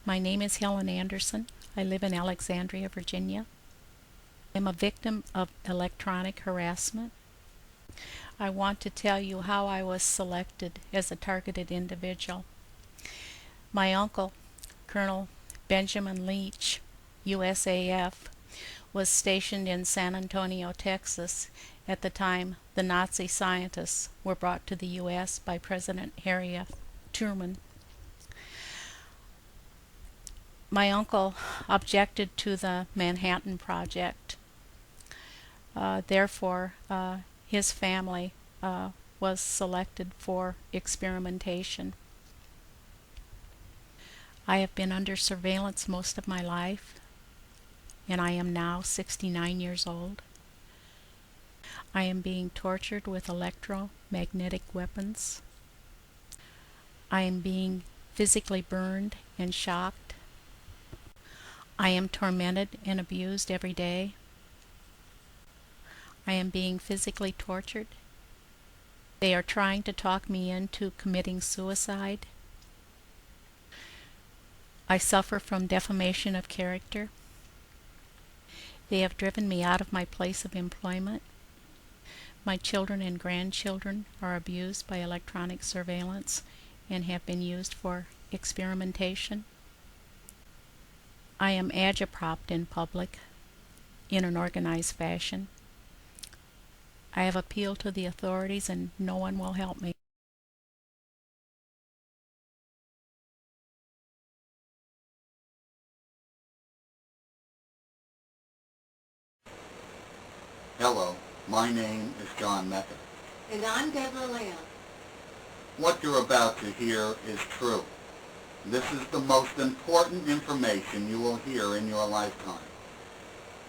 My name is Helen Anderson. I live in Alexandria, Virginia. I'm a victim of electronic harassment. I want to tell you how I was selected as a targeted individual. My uncle, Colonel Benjamin Leach, USAF, was stationed in San Antonio, Texas at the time the Nazi scientists were brought to the U.S. by President Harry F. Truman. My uncle objected to the Manhattan Project. Therefore, his family was selected for experimentation. I have been under surveillance most of my life, and I am now 69 years old. I am being tortured with electromagnetic weapons. I am being physically burned and shocked. I am tormented and abused every day. I am being physically tortured. They are trying to talk me into committing suicide. I suffer from defamation of character. They have driven me out of my place of employment. My children and grandchildren are abused by electronic surveillance and have been used for experimentation. I am agitpropped in public in an organized fashion. I have appealed to the authorities and no one will help me. Hello, my name is John Mecca. And I'm Deborah Lamb. What you're about to hear is true. This is the most important information you will hear in your lifetime.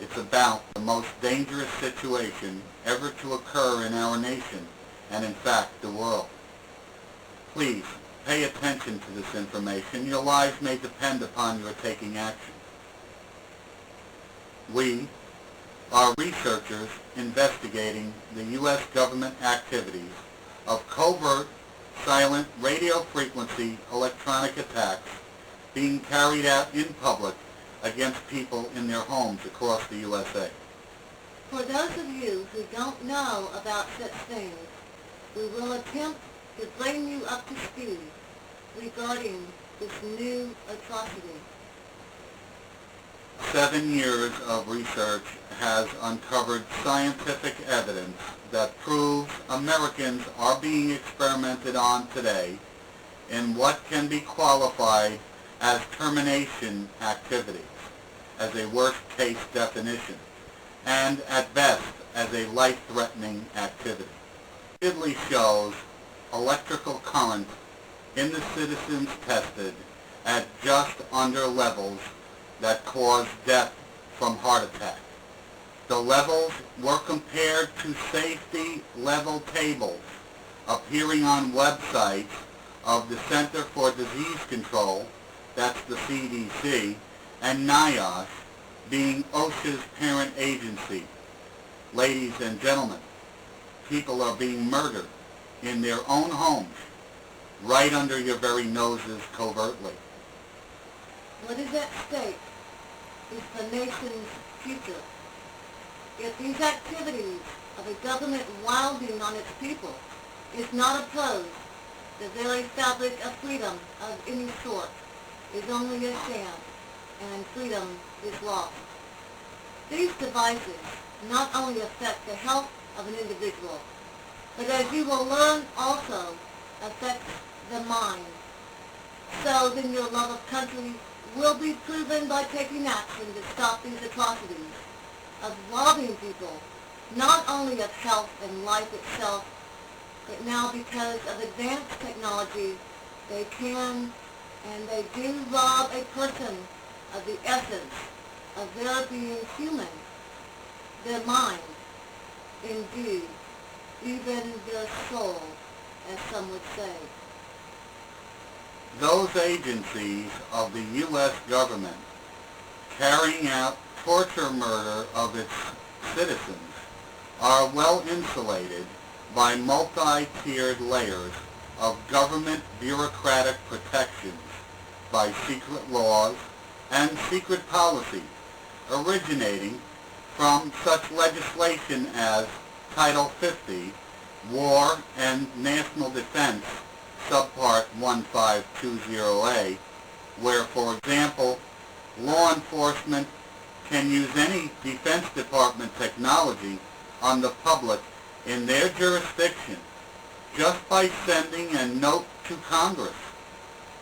It's about the most dangerous situation ever to occur in our nation, and in fact the world. Please, pay attention to this information. Your lives may depend upon your taking action. We are researchers investigating the U.S. government activities of covert, silent radio frequency electronic attacks being carried out in public against people in their homes across the USA. For those of you who don't know about such things, we will attempt to bring you up to speed regarding this new atrocity. 7 years of research has uncovered scientific evidence that proves Americans are being experimented on today in what can be qualified as termination activities, as a worst-case definition, and at best as a life-threatening activity. It repeatedly shows electrical current in the citizens tested at just under levels that cause death from heart attack. The levels were compared to safety level tables appearing on websites of the Center for Disease Control, that's the CDC, and NIOSH, being OSHA's parent agency. Ladies and gentlemen, people are being murdered in their own homes, right under your very noses covertly. What is at stake is the nation's future. If these activities of a government wilding on its people is not opposed, the very fabric of freedom of any sort is only a sham, and freedom is lost. These devices not only affect the health of an individual, but as you will learn also affect the mind. So then your love of country will be proven by taking action to stop these atrocities of robbing people, not only of health and life itself, but now because of advanced technology, they can and they do rob a person of the essence of their being human, their mind, indeed, even their soul, as some would say. Those agencies of the U.S. government carrying out torture murder of its citizens are well insulated by multi-tiered layers of government bureaucratic protections by secret laws and secret policy originating from such legislation as Title 50, War and National Defense, Subpart 1520A, where, for example, law enforcement can use any Defense Department technology on the public in their jurisdiction just by sending a note to Congress.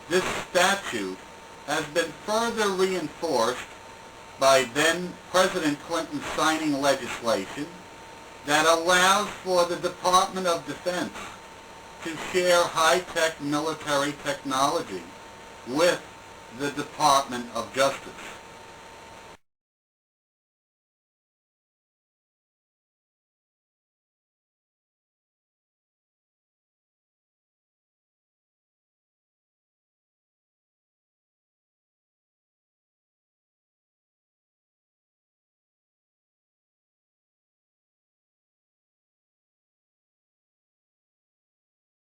This statute has been further reinforced by then President Clinton signing legislation that allows for the Department of Defense to share high-tech military technology with the Department of Justice.